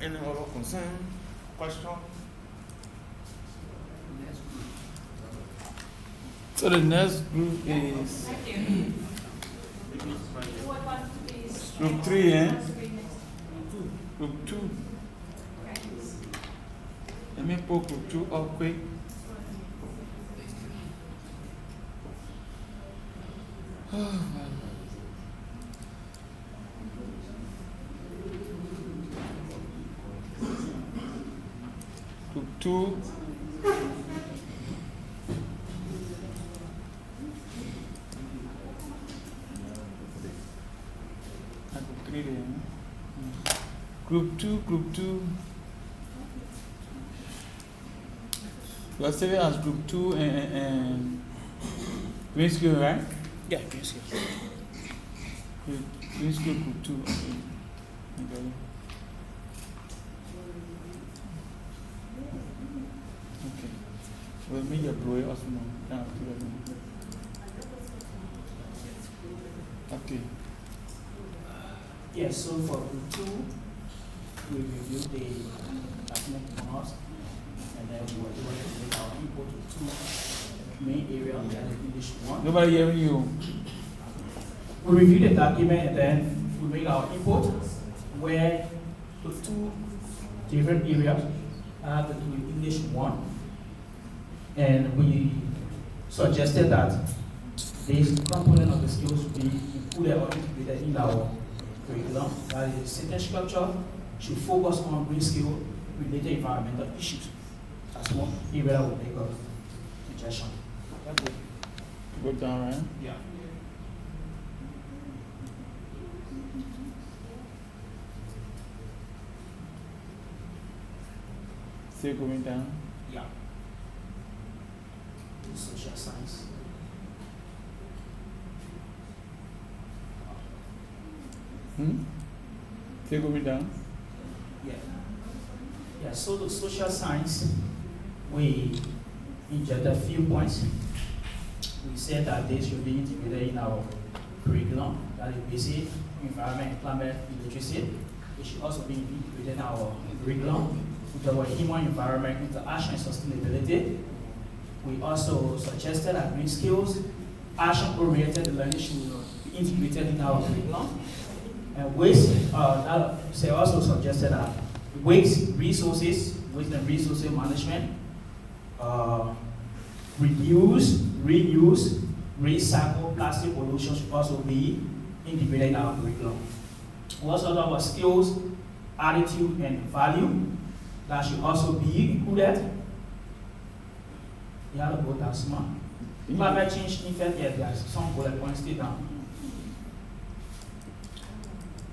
Any other concern, question? So the next group is group 3, eh? Group 2. Let me put group 2 up quick. Group 2. Group 2. You are saving as group 2 and green skill, right? Yeah, green skill. Green skill group 2. Okay. Okay. We'll make your employee also know. Okay. Yes, so for group 2, we review the document bonus, and then we were able to make our input to 2 main areas on the English 1. Nobody hearing you. We review the document and then we make our input where the 2 different areas have to do with English 1. And we suggested that this component of the skills should be included or integrated in our curriculum. That is, sentence structure should focus on green skill related environmental issues. That's one area we make a suggestion. Go down, right? Yeah. Still going down. Yeah. Social science. Still going down. Yeah. Yeah, so the social science, we injected a few points. We said that they should be integrated in our curriculum, that is basic, environment, climate, literacy. It should also be integrated in our curriculum. With our human environment, interaction, and sustainability. We also suggested that green skills, action-oriented learning should be integrated in our curriculum. And waste, they also suggested that waste and resources management, reduce, reuse, recycle plastic pollution should also be integrated in our curriculum. We also talk about skills, attitude, and value that should also be included. You have to go down smart. Climate change effect, yeah, there's some bullet points still down.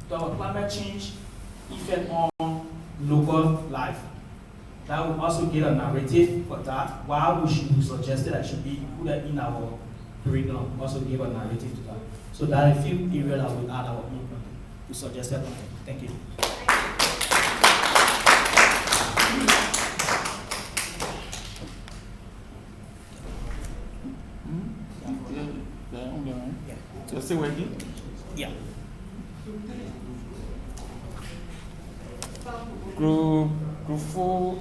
So climate change effect on local life. That will also get a narrative for that. Why we suggested that should be included in our curriculum. Also give a narrative to that. So there are a few areas that we add our input. We suggested. Thank you. So still working? Yeah. Group 4.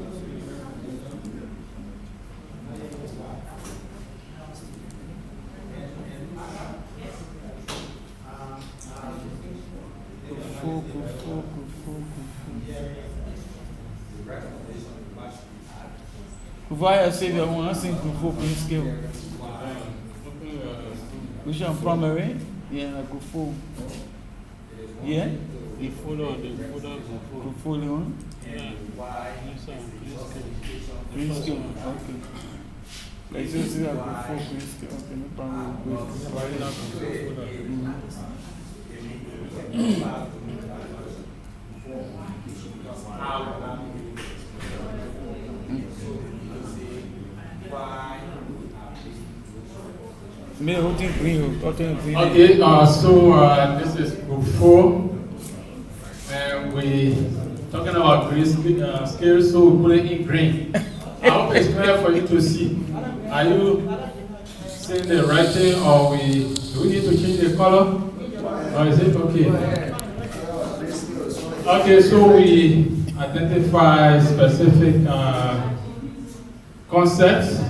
Provide say they want to sing group 4 green skill. Which one primary? Yeah, group 4. Yeah? The follow Group 4 one? Yeah. Green skill. Okay. Like you see that group 4 green skill. Okay, no problem. Okay, so this is group 4, and we talking about green skills, so we put it in green. I hope it's clear for you to see. Are you seeing the right thing, or do we need to change the color, or is it okay? Okay, so we identify specific concepts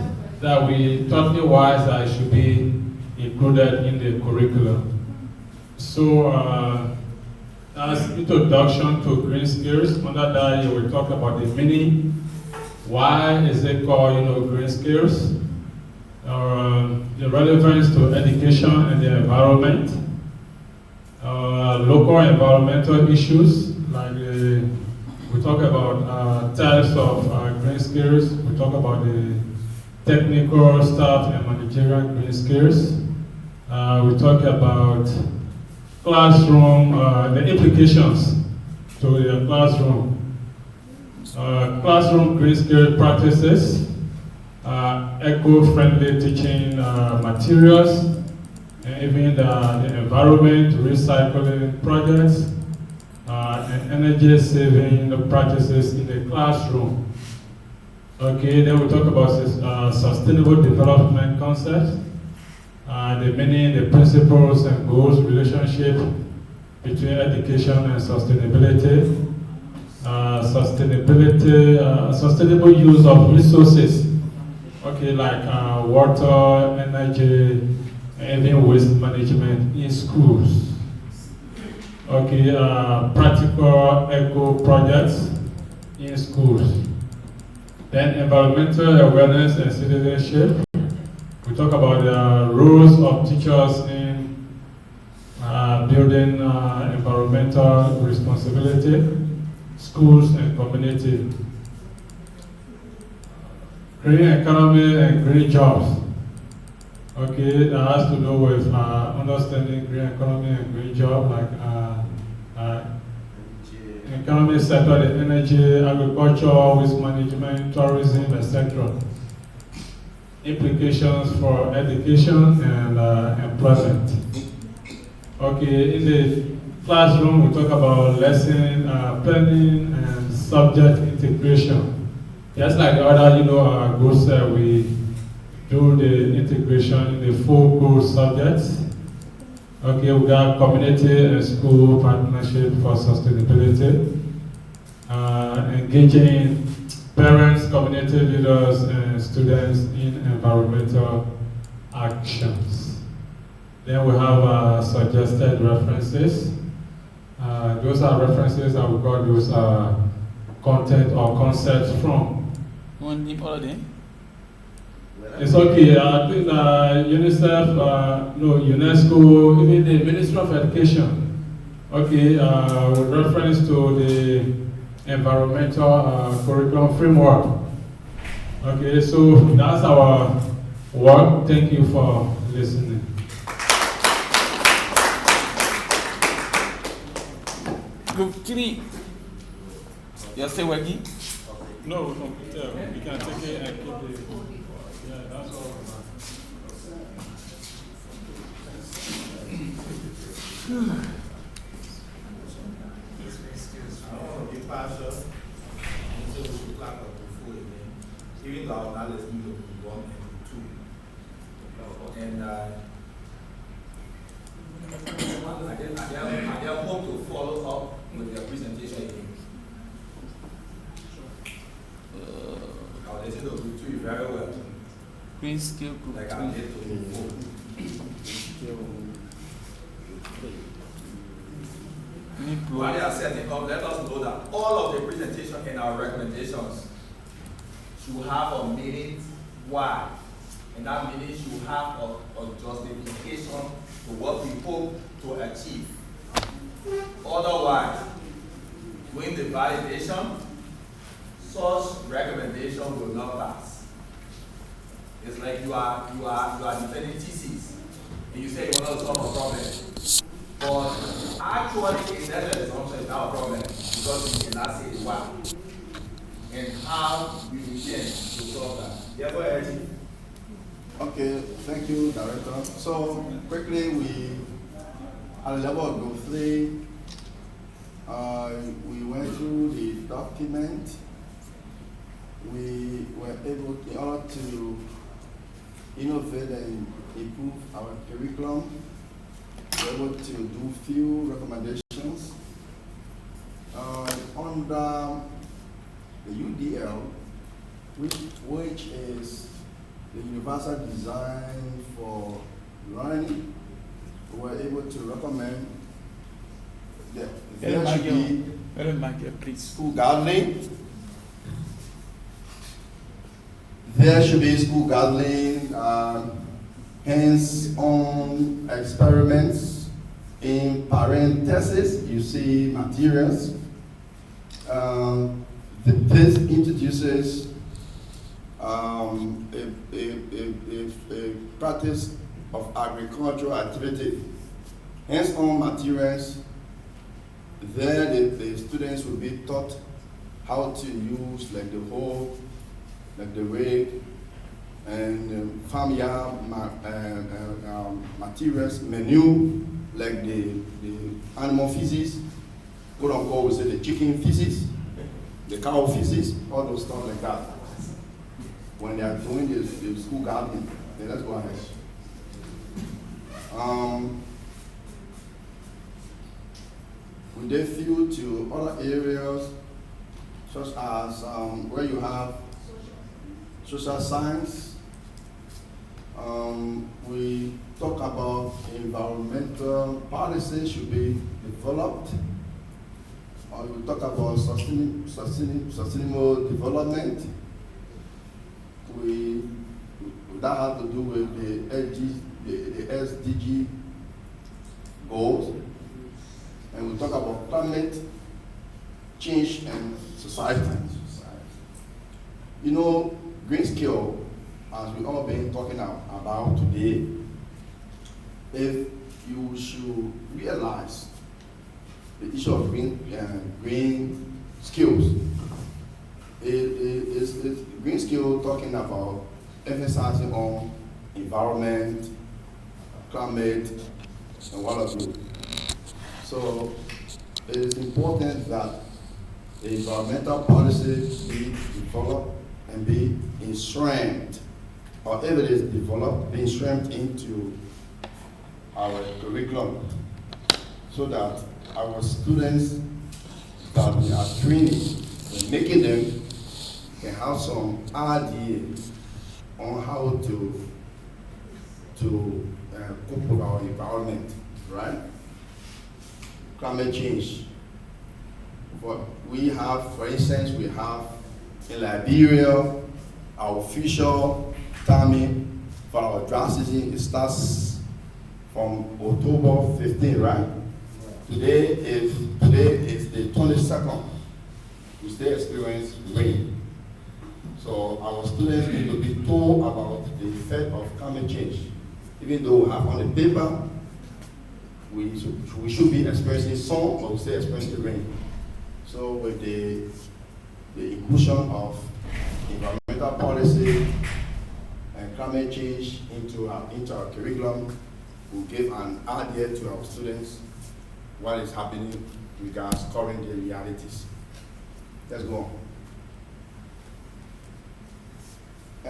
that we thought it wise that should be included in the curriculum. So as introduction to green skills, under that you will talk about the meaning. Why is it called green skills? The relevance to education and the environment. Local environmental issues, like we talk about types of green skills. We talk about the technical, staff, and managerial green skills. We talk about classroom, the implications to the classroom. Classroom green skill practices, eco-friendly teaching materials, and even the environment recycling projects, and energy saving practices in the classroom. Okay, then we talk about sustainable development concepts, the meaning, the principles and goals, relationship between education and sustainability, sustainable use of resources, okay, like water, energy, and even waste management in schools. Okay, practical eco projects in schools. Then environmental awareness and citizenship. We talk about the roles of teachers in building environmental responsibility, schools and community. Green economy and green jobs. Okay, that has to do with understanding green economy and green job, like economy sector, the energy, agriculture, waste management, tourism, etc. Implications for education and employment. Okay, in the classroom we talk about lesson planning and subject integration. Just like the other, groups that we do the integration in the 4 core subjects. Okay, we got community and school partnership for sustainability, engaging parents, community leaders, and students in environmental actions. Then we have suggested references. Those are references that we got those content or concepts from. One name all of them? It's okay. I think UNICEF, UNESCO, even the Ministry of Education. Okay, with reference to the environmental curriculum framework. Okay, so that's our work. Thank you for listening. Group 3. You're still working? No, we can take it and keep it. Yeah, that's all. Even though our knowledge is 1 and 2. And I hope to follow up with their presentation again. I'll let you know group 2 very well. Green skill group like 2. I did to group 4. While they are setting up, let us know that all of the presentation and our recommendations should have a meaning why. And that meaning should have a justification to what we hope to achieve. Otherwise, doing the validation, such recommendation will not pass. It's like you are defending thesis, and you say you want to solve a problem. But actually, in that assumption is not a problem because you cannot say why and how you intend to solve that. Yeah, go ahead, Chief. Okay, thank you, Director. So quickly, we at the level of group 3, we went through the document. We were able, in order to innovate and improve our curriculum, we were able to do few recommendations. Under UDL, which is the Universal Design for Learning. We were able to recommend that there should be school gardening. There should be school gardening, hands-on experiments. In parentheses, you see materials. This introduces a practice of agricultural activity. Hands-on materials. There, the students will be taught how to use like the hoe, like the rake, and farmyard materials, manure, like the animal feces, quote unquote, we say the chicken feces, the cow feces, all those stuff like that. When they are doing the school gardening, then let's go ahead. We then flew to other areas, such as where you have social science. We talk about environmental policy should be developed. We talk about sustainable development. That has to do with the SDG goals. And we talk about climate change and society. You know, green skill, as we all been talking about today, if you should realize the issue of green skills, it's green skill talking about emphasizing on environment, climate, and what have you. So it is important that the environmental policy be developed and be enshrined, or if it is developed, be enshrined into our curriculum, so that our students that we are training and making them can have some idea on how to cope with our environment, right? Climate change. What we have, for instance, we have in Liberia, our official timing for our dry season, it starts from October 15, right? Today is the 22nd. We still experience rain. So our students need to be told about the effect of climate change. Even though we have on the paper, we should be experiencing sun, but we still experiencing rain. So with the inclusion of environmental policy and climate change into our curriculum, will give an idea to our students what is happening regards current realities. Let's go on.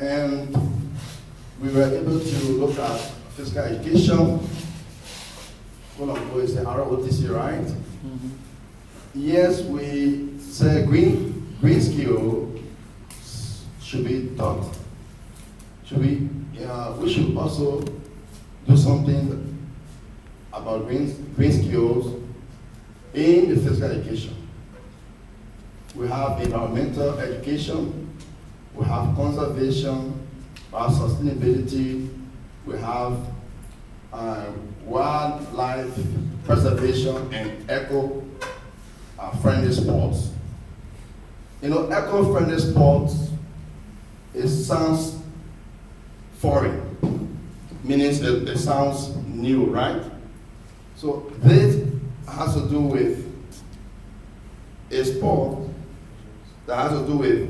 And we were able to look at physical education. Is the ROTC, right? Mm-hmm. Yes, we say green skill should be taught. We should also do something about green skills in the physical education. We have environmental education, we have conservation, we have sustainability, we have wildlife preservation and eco-friendly sports. You know, eco-friendly sports, it sounds foreign, meaning it sounds new, right? So this has to do with a sport that has to do with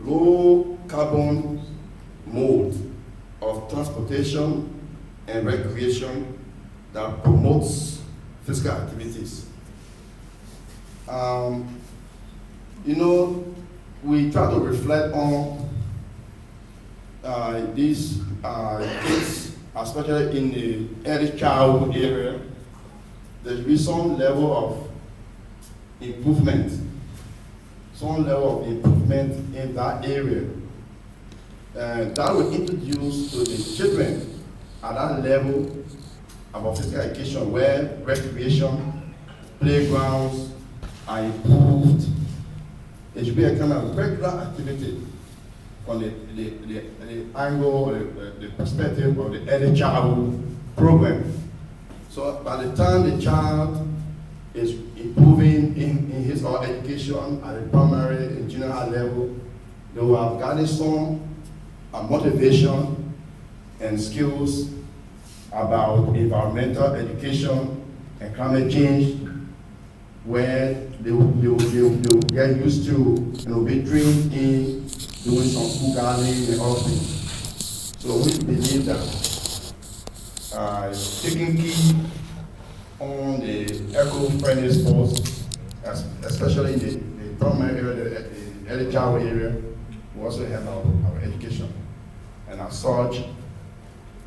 low carbon mode of transportation and recreation that promotes physical activities. You know, we try to reflect on these kids, especially in the early childhood area. There's been some level of improvement. some level of improvement in that area. And that will introduce to the children at that level about physical education where recreation, playgrounds are improved. It should be a kind of regular activity from the angle, the perspective of the early childhood program. So by the time the child is improving in his or her education at the primary and junior high level, they will have gathered some motivation and skills about environmental education and climate change, where they will get used to, be trained in doing some school gardening and other things. So we believe that taking key on the eco-friendly sports, especially in the primary area, the early childhood area, will also help our education. And as such,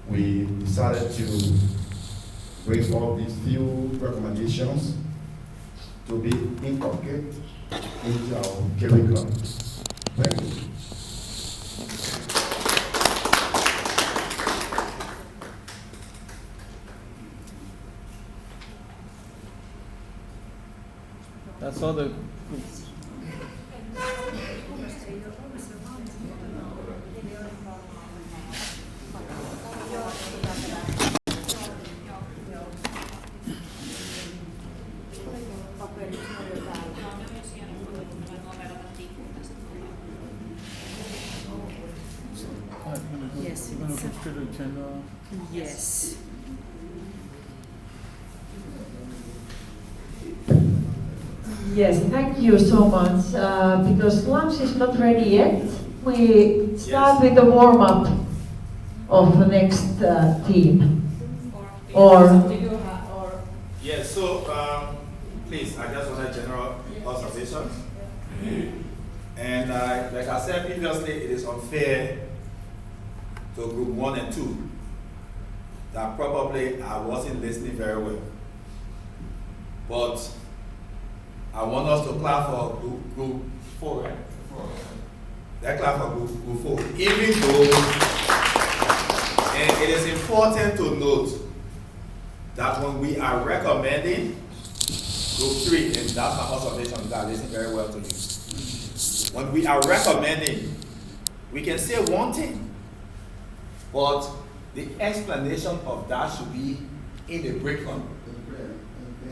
we decided to bring forth these few recommendations to be incorporated into our curricula. Thank you. That's all the. Yes, We're going to go to the agenda. yes. Yes, thank you so much. Because lunch is not ready yet, we start with the warm-up of the next team. Yes, so please, I just want a general observation. And like I said previously, it is unfair to group 1 and 2 that probably I wasn't listening very well. But I want us to clap for group 4, right? That clap for group 4. Even though, and it is important to note that when we are recommending group 3, and that's my observation, that I listen very well to you. When we are recommending, we can say one thing, but the explanation of that should be in the breakdown.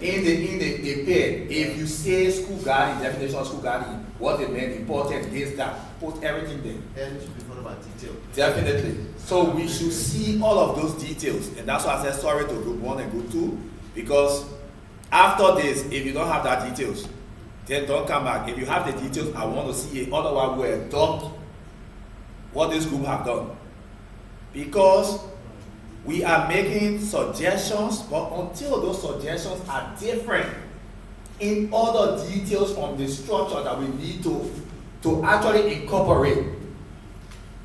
In the pair, if you say school garden, definition of school garden, what it meant, important, this, that, put everything there. And it should be followed by detail. Definitely. So we should see all of those details, and that's why I said sorry to group 1 and group 2, because after this, if you don't have that details, then don't come back. If you have the details, I want to see it. Otherwise, we'll adopt what this group have done. Because we are making suggestions, but until those suggestions are different in other details from the structure that we need to actually incorporate,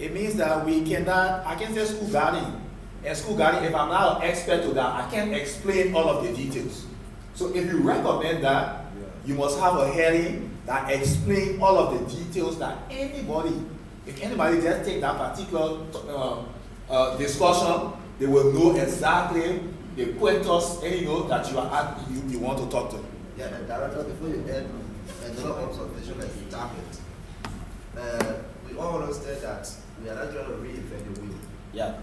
it means that we cannot, I can say school gardening. And school gardening, if I'm not an expert to that, I can't explain all of the details. So if you recommend that, you must have a hearing that explains all of the details that anybody, if anybody just take that particular discussion, they will know exactly the pointers and that you want to talk to. Yeah, and Director, before you end, another observation is the target. We all understand that we are not trying to reinvent the wheel. Yeah.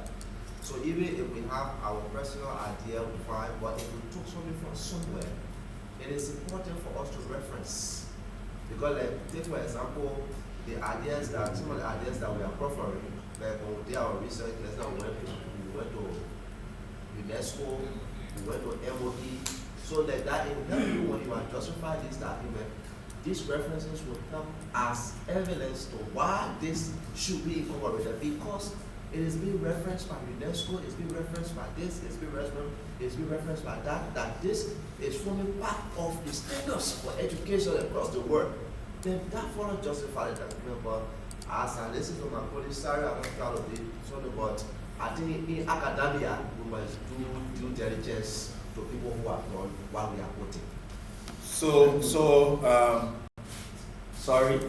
So even if we have our personal idea, we find, but if we took something from somewhere, it is important for us to reference. Because like, take for example, some of the ideas that we are proffering, like when we did our research, we went to UNESCO, we went to MOE, so that in help you when you are justifying this document, these references will help as evidence to why this should be incorporated, because it is being referenced by UNESCO, it's being referenced by this, it's being referenced by that this is forming part of the standards for education across the world. Then that will not justify the document. But as I listen to my colleague, sorry, I'm not proud of it, but I think in academia, we must do due diligence to people who have done what we are quoting. So Sorry.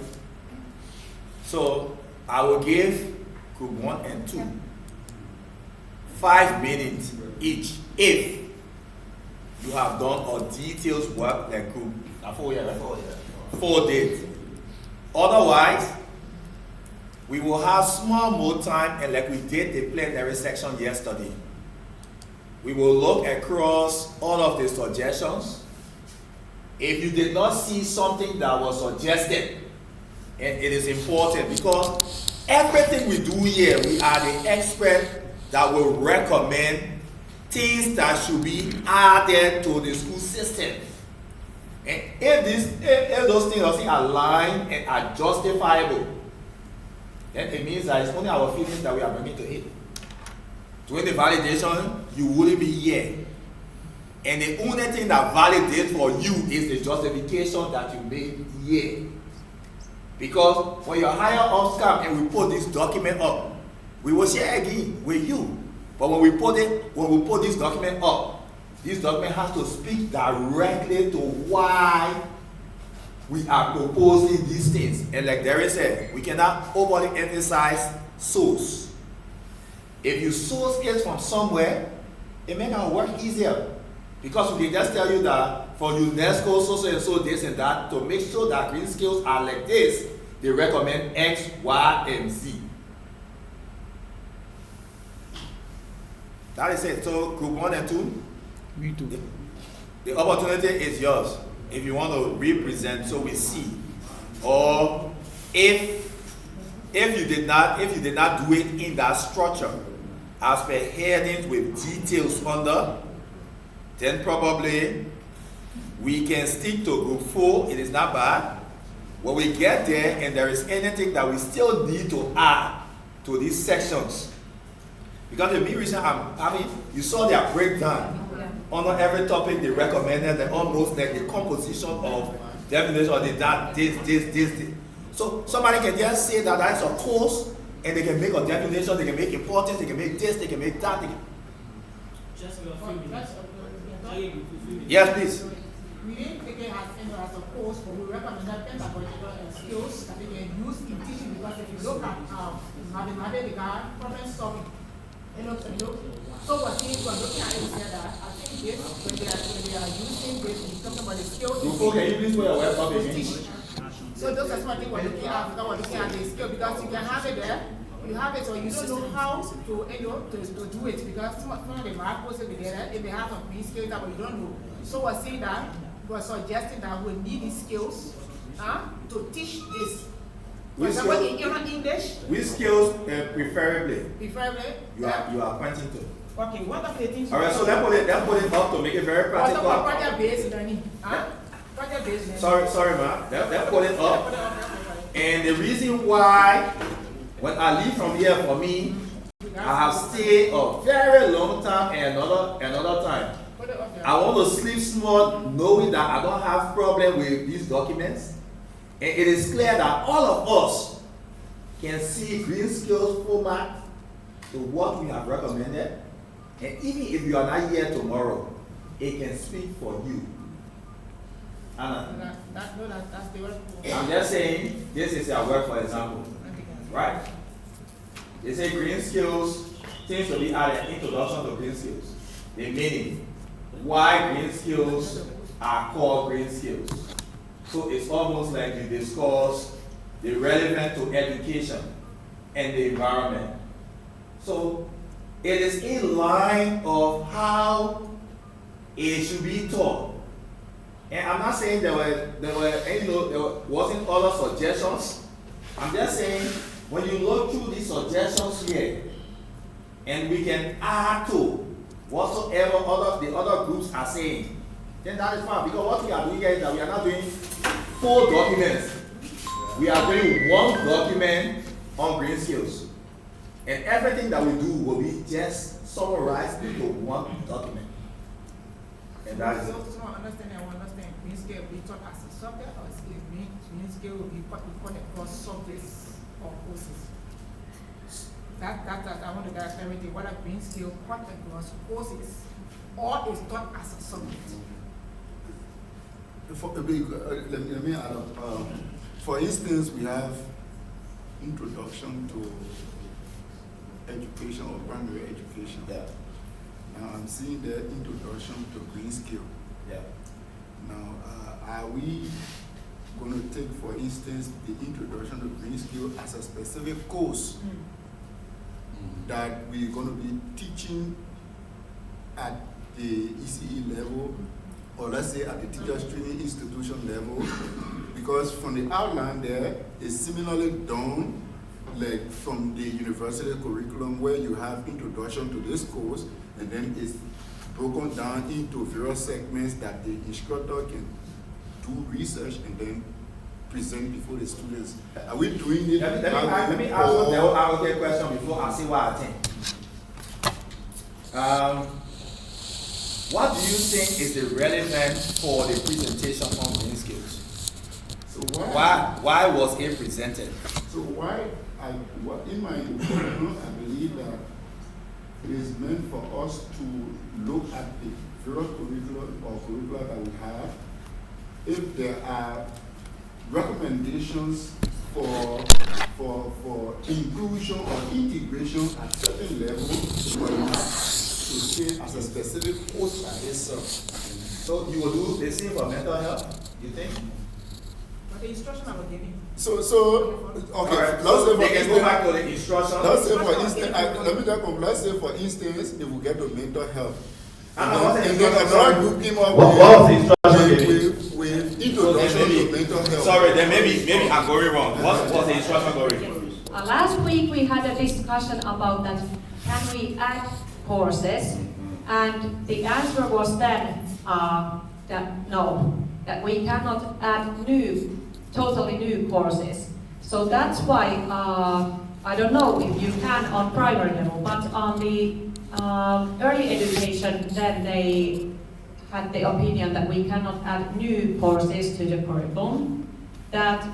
So I will give group 1 and 2 5 minutes each if you have done a detailed work like group 4 years, right? 4 days. Otherwise, we will have small more time, and like we did the plenary section yesterday, we will look across all of the suggestions. If you did not see something that was suggested, and it is important because everything we do here, we are the expert that will recommend things that should be added to the school system. And if those things are aligned and are justifiable, then it means that it's only our feelings that we are bringing to it. Doing the validation, you wouldn't be here. And the only thing that validates for you is the justification that you made here. Because when your higher ups come and we put this document up, we will share again with you. But when we put this document up, this document has to speak directly to why we are proposing these things. And like Derek said, we cannot overly emphasize source. If you source it from somewhere, it makes our work easier. Because we can just tell you that for UNESCO, so and so, this and that, to make sure that green skills are like this, they recommend X, Y, and Z. That is it. So group 1 and 2, Me too. the opportunity is yours. If you want to represent, so we see. Or if you did not do it in that structure, as per headings with details under, then probably we can stick to group 4. It is not bad. When we get there and there is anything that we still need to add to these sections, because the main reason I'm having, you saw their breakdown. Under every topic they recommended, the almost like the composition of definition of this. So somebody can just say that that's a course, and they can make a definition, they can make importance, they can make this, they can make that. Just a few minutes. Yes, please. We didn't take it as a course, but we recommend that pedagogical skills that they can use in teaching, because if you look at mathematics, problem solving, so we're looking at it and said that I think this, when they are using this, we're talking about the skills. Can you please put your website again? So those are something we're looking at, because we're looking at the skill, because you can have it there, you have it, so you don't know how to do it, because some of the math courses together, it may have a green skills that, but you don't know. So we're saying that, we're suggesting that we need these skills to teach this. For example, in English. Which skills preferably? Preferably. You are pointing to. Okay, what are the things? All right, so let's put it up to make it very practical. Project-based learning. Project-based learning. Sorry, ma. Let's put it up. And the reason why, when I leave from here, for me, I have stayed a very long time and another time. I want to sleep smart, knowing that I don't have problem with these documents. And it is clear that all of us can see green skills format to what we have recommended. And even if you are not here tomorrow, it can speak for you. Anna? That's the word. I'm just saying, this is our work, for example. Right? They say green skills, things to be added, introduction to green skills. The meaning, why green skills are called green skills. So it's almost like you discuss the relevant to education and the environment. So it is in line of how it should be taught. And I'm not saying there wasn't other suggestions. I'm just saying when you look through these suggestions here, and we can add to whatsoever the other groups are saying, then that is fine. Because what we are doing here is that we are not doing 4 documents. We are doing 1 document on green skills. And everything that we do will be just summarized into 1 document. And that is it. So I understand green skill will be taught as a subject, or green skill will be what we call across subjects or courses. That I want to get clarity. Whether green skill taught across courses or is taught as a subject. Let me add up. For instance, we have introduction to education or primary education. Yeah. Now I'm seeing the introduction to green skill. Yeah. Now, are we going to take, for instance, the introduction to green skill as a specific course that we're going to be teaching at the ECE level, or let's say at the teachers training institution level? Because from the outline there, it's similarly done like from the university curriculum, where you have introduction to this course, and then it's broken down into various segments that the instructor can do research and then present before the students. Are we doing it? Let me ask you the allocate question before I see what I think. What do you think is the relevance for the presentation on green skills? So why was it presented? So in my opinion, I believe that it is meant for us to look at the various curricula that we have. If there are recommendations for inclusion or integration at certain levels, we have to say as a specific course by itself. So you will do the same for mental health, you think? But the instruction I was giving. Okay, right. let's say they can go back to the instruction. Let's say for instance, let's say for instance, if we get to mental health, and then another group came up with introduction to mental health. Sorry, then maybe I'm going wrong. What was the instruction going? Last week we had a discussion about that. Can we add courses? And the answer was then that no, that we cannot add totally new courses. So that's why I don't know if you can on primary level, but on the early education, then they had the opinion that we cannot add new courses to the curriculum, that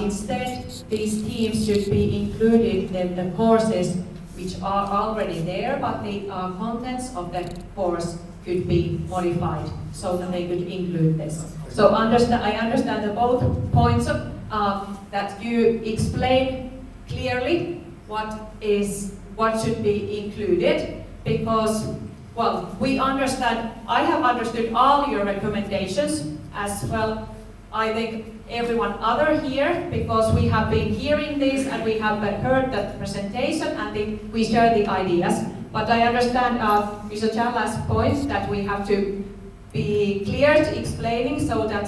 instead these teams should be included in the courses which are already there, but the contents of the course could be modified so that they could include this. So I understand the both points of that you explain clearly what should be included, because, well, I have understood all your recommendations as well. I think everyone other here, because we have been hearing this and we have heard that presentation and we share the ideas. But I understand Mr. Chala's point that we have to be clear to explaining so that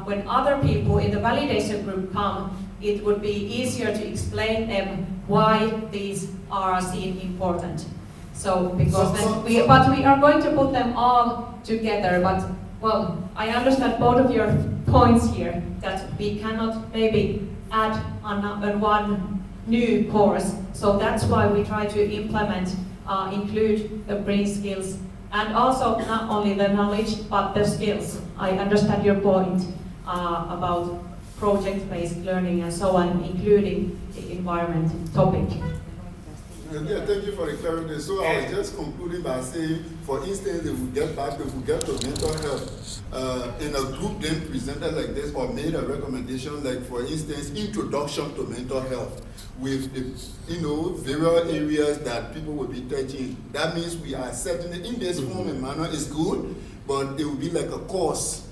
when other people in the validation group come, it would be easier to explain them why these are seen important. So, but we are going to put them all together, but, well, I understand both of your points here, that we cannot maybe add one new course. So that's why we try to include the brain skills, and also not only the knowledge, but the skills. I understand your point about project-based learning and so on, including the environment topic. Yeah, thank you for the clarity. So I was just concluding by saying, for instance, if we get to mental health, in a group then presented like this or made a recommendation, like for instance, introduction to mental health with the, various areas that people will be touching. That means we are setting it in this form and manner is good, but it will be like a course,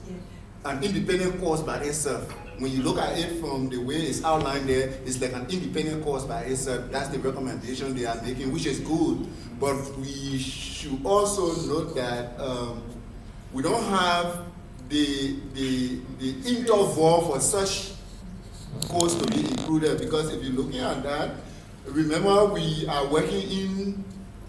an independent course by itself. When you look at it from the way it's outlined there, it's like an independent course by itself. That's the recommendation they are making, which is good. But we should also note that we don't have the interval for such course to be included, because if you're looking at that, remember we are working in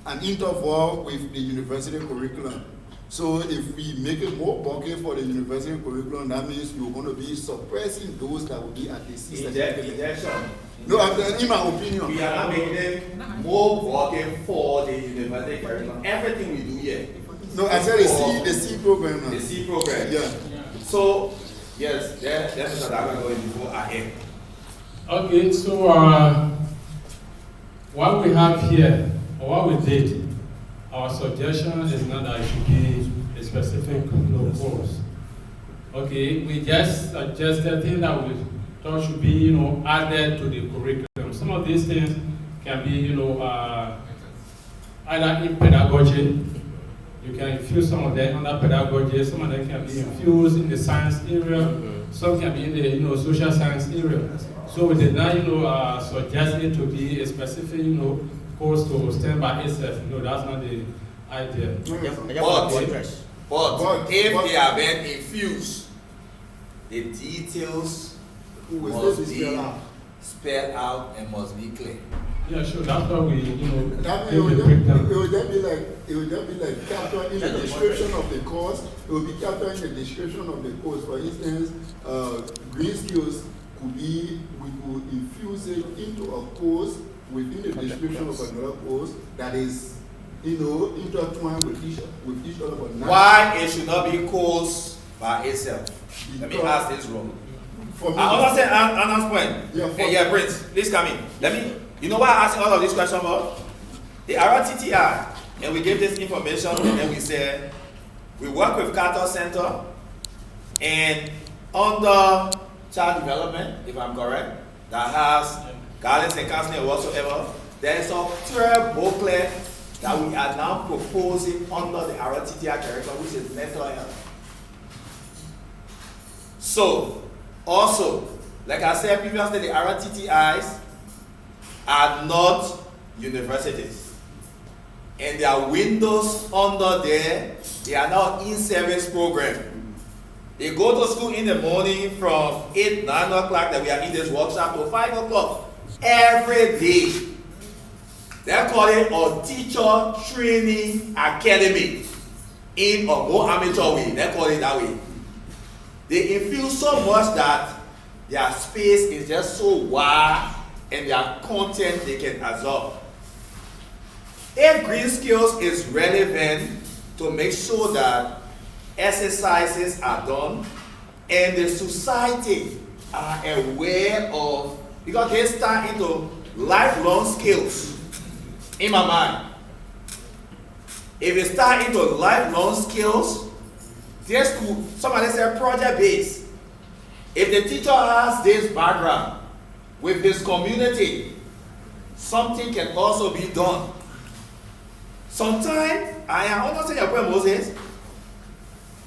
an interval with the university curriculum. So if we make it more bulky for the university curriculum, that means we're going to be suppressing those that will be at the system. No, in my opinion. We are not making it more bulky for the university curriculum. Everything we do here. No, I said the C program. Now. The C program. Yeah. So, yes, that's what I'm going to go ahead. Okay, so what we have here, or what we did, our suggestion is not that it should be a specific course. Okay, we just suggested things that will that should be, added to the curriculum. Some of these things can be, either in pedagogy. You can infuse some of them under pedagogy. Some of them can be infused in the science area. Some can be in the, social science area. So we did not, suggest it to be a specific, course to stand by itself. That's not the idea. But if they are being infused, the details must be spelled out and must be clear. Yeah, sure. That's why we, That give it the would breakdown. just be like captured in the description of the course. It will be captured in the description of the course. For instance, green skills we could infuse it into a course within the description of another course that is, intertwined with each other. Why it should not be course by itself? Let me ask this wrong. I understand Anna's point. Yeah, Prince, please come in. You know why I asked all of these questions about? The TTI, and we gave this information, and then we said, we work with Kakata Center, and under child development, if I'm correct, that has guidance and counseling or whatsoever, there is a software booklet that we are now proposing under the TTI curriculum, which is mental health. So, also, like I said previously, the TTIs are not universities. And there are windows under there. They are now in-service program. They go to school in the morning from 8, 9 o'clock that we are in this workshop to 5 o'clock every day. They call it a teacher training academy in a more amateur way. They call it that way. They infuse so much that their space is just so wide and their content they can absorb. If green skills is relevant to make sure that exercises are done and the society are aware of, because they start into lifelong skills in my mind. If they start into lifelong skills, this could, somebody said project based. If the teacher has this background with his community, something can also be done. Sometimes, I understand your point, Moses.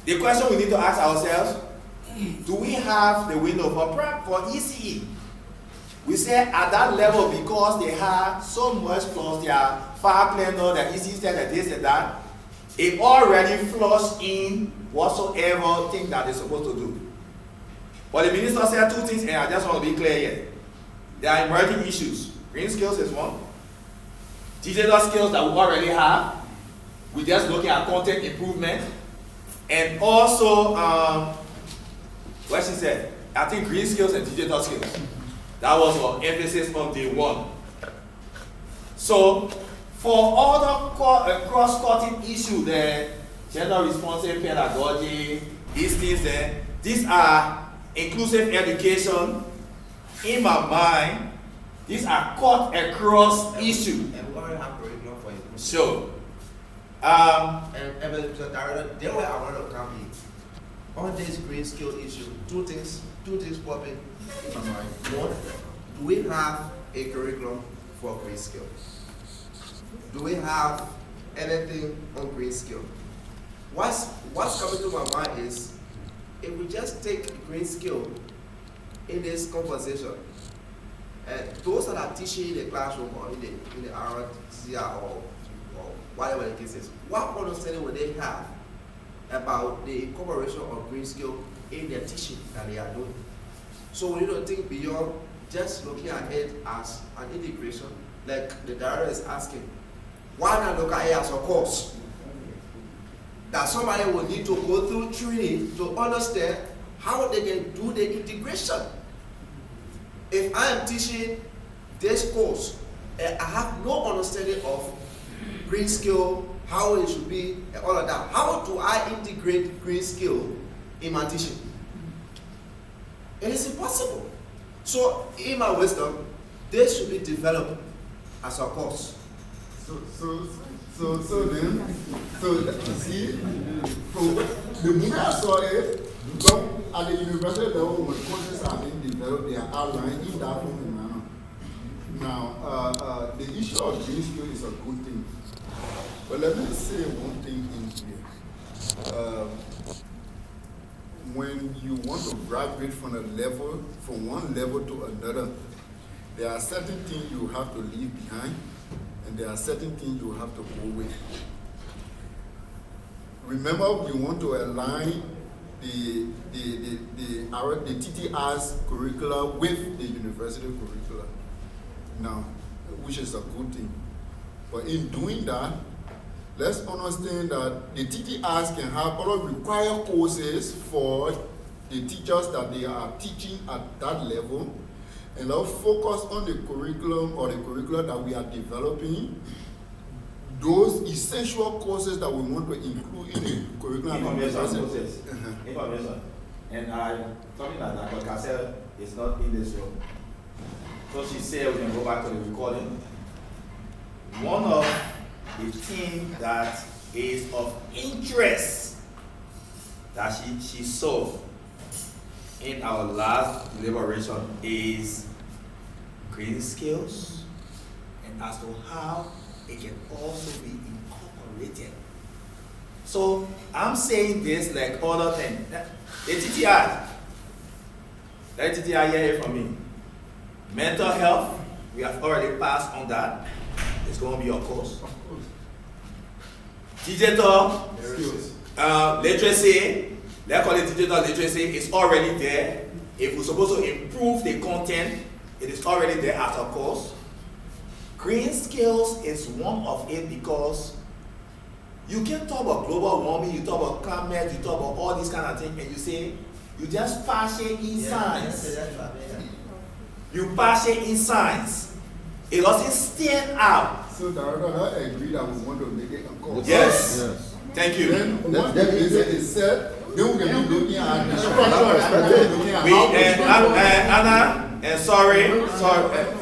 The question we need to ask ourselves, do we have the window for ECE? We say at that level, because they have so much plus their fire planner, their ECE standard, this and that, it already flushed in whatsoever thing that they're supposed to do. But the minister said two things, and I just want to be clear here. There are emerging issues. Green skills is one. Digital skills that we already have. We're just looking at content improvement. And also, what she said, I think green skills and digital skills. That was our emphasis on day one. So, for other cross-cutting issues, the gender responsive pedagogy, these things there, these are inclusive education. In my mind, these are cut across issues. And we already have curriculum for it. Sure. And Mr. Director, there were I want to come in. On this green skill issue, two things popping in my mind. One, do we have a curriculum for green skill? Do we have anything on green skill? What's coming to my mind is, if we just take green skill in this conversation, and those that are teaching in the classroom or in the RTCR or whatever the case is, what understanding would they have about the incorporation of green skill in their teaching that they are doing? So we need to think beyond just looking at it as an integration, like the director is asking. Why not look at it as a course that somebody will need to go through training to understand how they can do the integration? If I am teaching this course and I have no understanding of green skill, how it should be, and all of that, how do I integrate green skill in my teaching? It is impossible. So, in my wisdom, this should be developed as a course. So then, you see, so the moment I saw it, at the university level, when courses are being developed, they are outlined in that form and manner. Now, the issue of green skill is a good thing. But let me say one thing in here. When you want to graduate from one level to another, there are certain things you have to leave behind, and there are certain things you have to go with. Remember, we want to align the TTIs curricula with the university curricula now, which is a good thing. But in doing that, let's understand that the TTIs can have other required courses for the teachers that they are teaching at that level, and now focus on the curriculum or the curricula that we are developing, those essential courses that we want to include in the curriculum. Information. And something like that, but Cassell is not in this room. So she said we can go back to the recording. One of the things that is of interest that she saw in our last deliberation is green skills, and as to how it can also be incorporated. So I'm saying this like other things. The TTI, that TTI here from me. Mental health, we have already passed on that. It's going to be a course. Digital literacy, let's call it digital literacy, is already there. If we're supposed to improve the content, it is already there as a course. Green skills is one of it, because you can talk about global warming, you talk about climate, you talk about all these kind of things, and you say, you just pass it in science. You pass it in science. It doesn't stand out. So, Director, I agree that we want to make it a course. Yes. Thank you. Then, once the visit is set, then we can be looking at the structure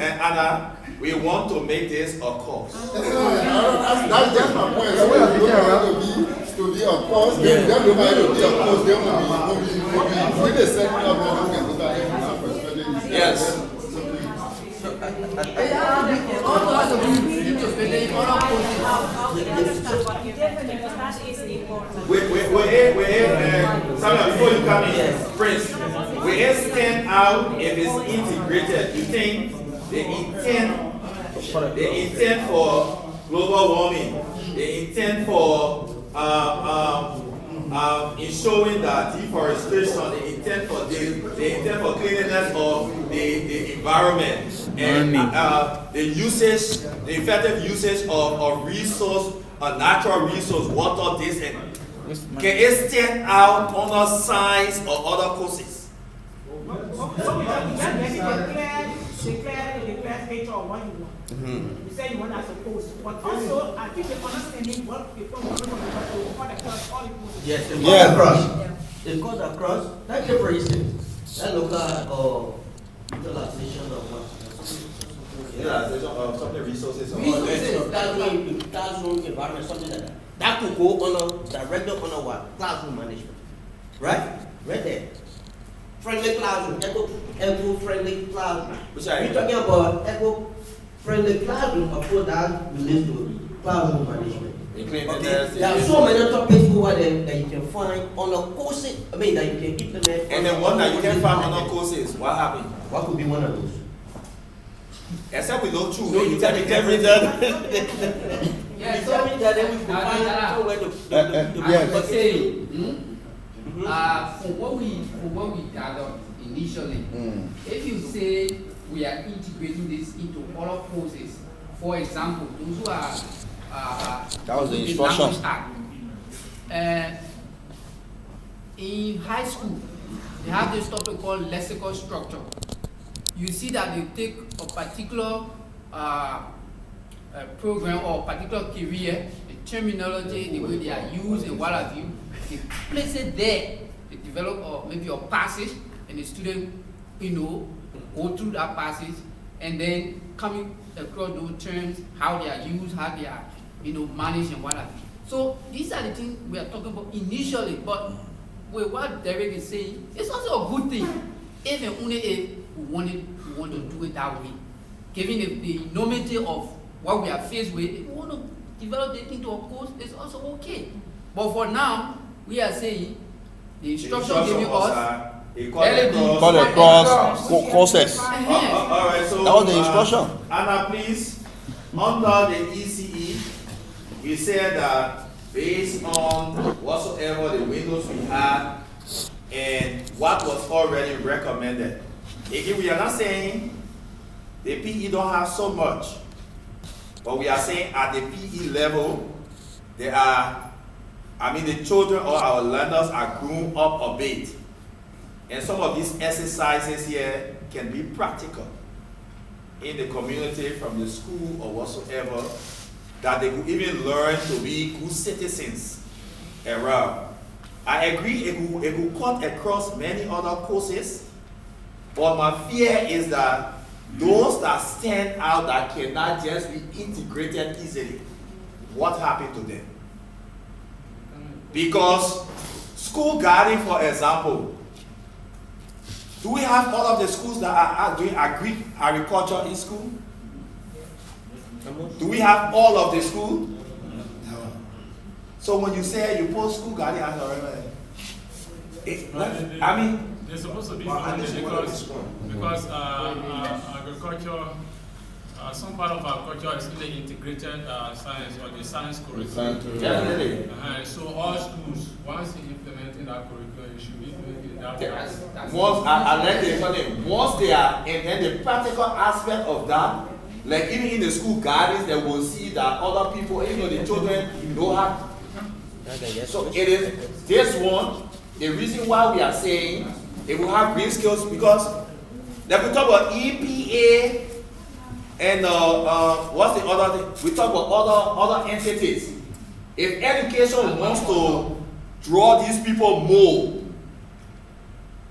Anna, we want to make this a course. That's just my point. So we are looking around to be a course. Then we are looking to be a course. Then we the second of we can look at it from our perspective. Yes. Samuel, before you come in, Prince, we stand out if it's integrated. You think the intent for global warming, the intent for ensuring that deforestation, the intent for cleanliness of the environment, and the effective usage of resource, a natural resource, water, this, and can it stand out under science or other courses? So we just make it declare nature of what you want. You say you want as a course, but also I think the understanding what the program all the class, all the courses. Yes, it goes across. It goes across. That's for instance, that local utilization of what? Utilization of something resources. Classroom environment, something like that. That could go directly under what? Classroom management. Right? Right there. Friendly classroom, eco-friendly classroom. We're talking about eco-friendly classroom, of course that relates to classroom management. Okay. There are so many topics over there that you can find on the courses, that you can implement. And then one that you can find on the courses, what happened? What could be one of those? Except we don't choose. No, you tell me everything. Yes, you tell me that then we can find somewhere to say. For what we gathered initially, if you say we are integrating this into all courses, for example, those who are that was the instruction. In high school, they have this topic called lexical structure. You see that they take a particular program or particular career, the terminology, the way they are used, and what have you. They place it there. They develop maybe a passage, and the student, go through that passage, and then coming across those terms, how they are used, how they are, managed, and what have you. So these are the things we are talking about initially. But with what Derek is saying, it's also a good thing. If and only if we want to do it that way. Given the enormity of what we are faced with, if we want to develop it into a course, it's also okay. But for now, we are saying the instruction giving us call across courses. All right, so that was the instruction. Anna, please, under the ECE, we said that based on whatsoever the windows we had and what was already recommended. Again, we are not saying the PE don't have so much, but we are saying at the PE level, there are, the children or our learners are grown up a bit. And some of these exercises here can be practical in the community, from the school or whatsoever, that they could even learn to be good citizens around. I agree it will cut across many other courses, but my fear is that those that stand out that cannot just be integrated easily, what happened to them? Because school gardening, for example, do we have all of the schools that are doing agriculture in school? Do we have all of the schools? So when you say you put school gardening as they're supposed to be because agriculture, some part of agriculture is really integrated science or the science curriculum. Definitely. So all schools, once you implementing that curriculum, you should be doing it that way. Once they are, and then the practical aspect of that, like even in the school gardens, they will see that other people, the children know how. So it is this one, the reason why we are saying it will have green skills, because like we talk about EPA and what's the other thing? We talk about other entities. If education wants to draw these people more,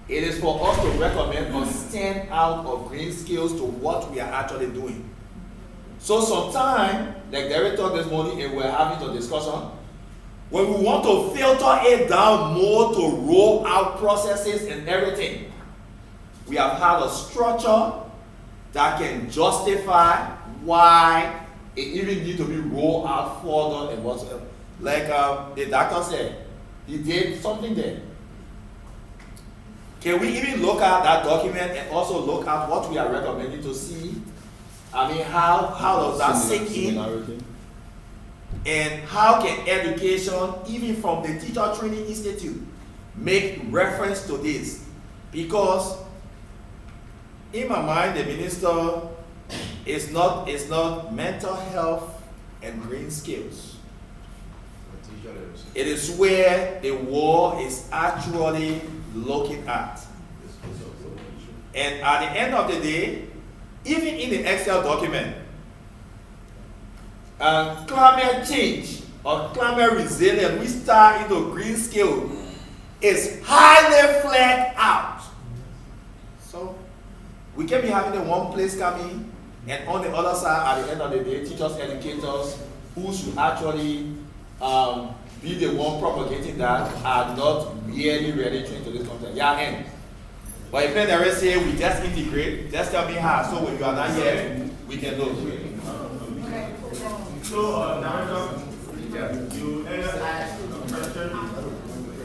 it is for us to recommend or stand out of green skills to what we are actually doing. So sometimes, like Derek talked this morning and we're having a discussion, when we want to filter it down more to roll out processes and everything, we have had a structure that can justify why it even needs to be rolled out further and whatsoever. Like the doctor said, he did something there. Can we even look at that document and also look at what we are recommending to see? How does that sink in? And how can education, even from the Teacher Training Institute, make reference to this? Because in my mind, the minister is not mental health and green skills. It is where the world is actually looking at. And at the end of the day, even in the Excel document, climate change or climate resilience, we start into green skill, is highly flagged out. So we can be having the one place coming, and on the other side, at the end of the day, teachers, educators who should actually be the one propagating that are not really trained to this content. Yeah, but if they say we just integrate, just tell me how. So when you are not here, we can do it. So, Director, you asked a question.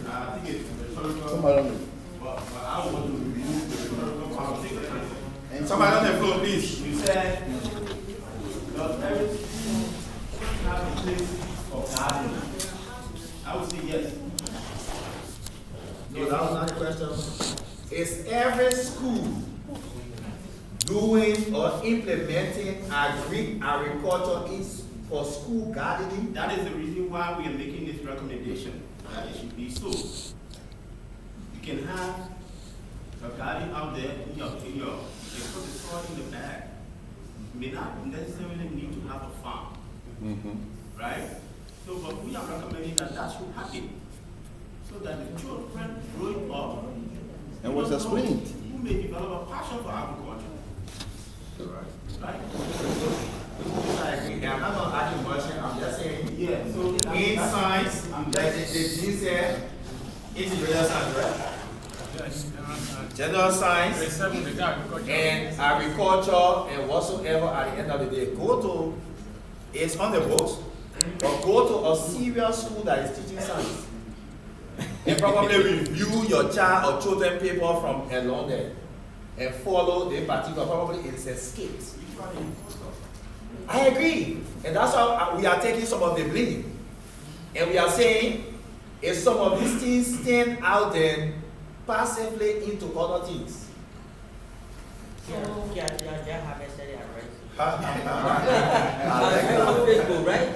I think it's rhetorical. But I want to remove the rhetorical conversation. And somebody on the floor, please. You said, does every school have a place of gardening? I would say yes. No, that was not the question. Is every school doing or implementing agriculture for school gardening? That is the reason why we are making this recommendation, that it should be so. You can have a garden out there in your you put the soil in the bag. You may not necessarily need to have a farm, right? So, but we are recommending that should happen, so that the children growing up and what's explained, who may develop a passion for agriculture. Right? I agree. I'm not going to add a question. I'm just saying, yeah. So in science, like the Dean said, integrated science, right? General science and agriculture and whatsoever at the end of the day. Go to, it's on the books, but go to a serious school that is teaching science. And probably review your child or children paper from along there and follow the particular, probably it's a skit. I agree. And that's how we are taking some of the blame. And we are saying, if some of these things stand out there, passively into other things. Facebook, right?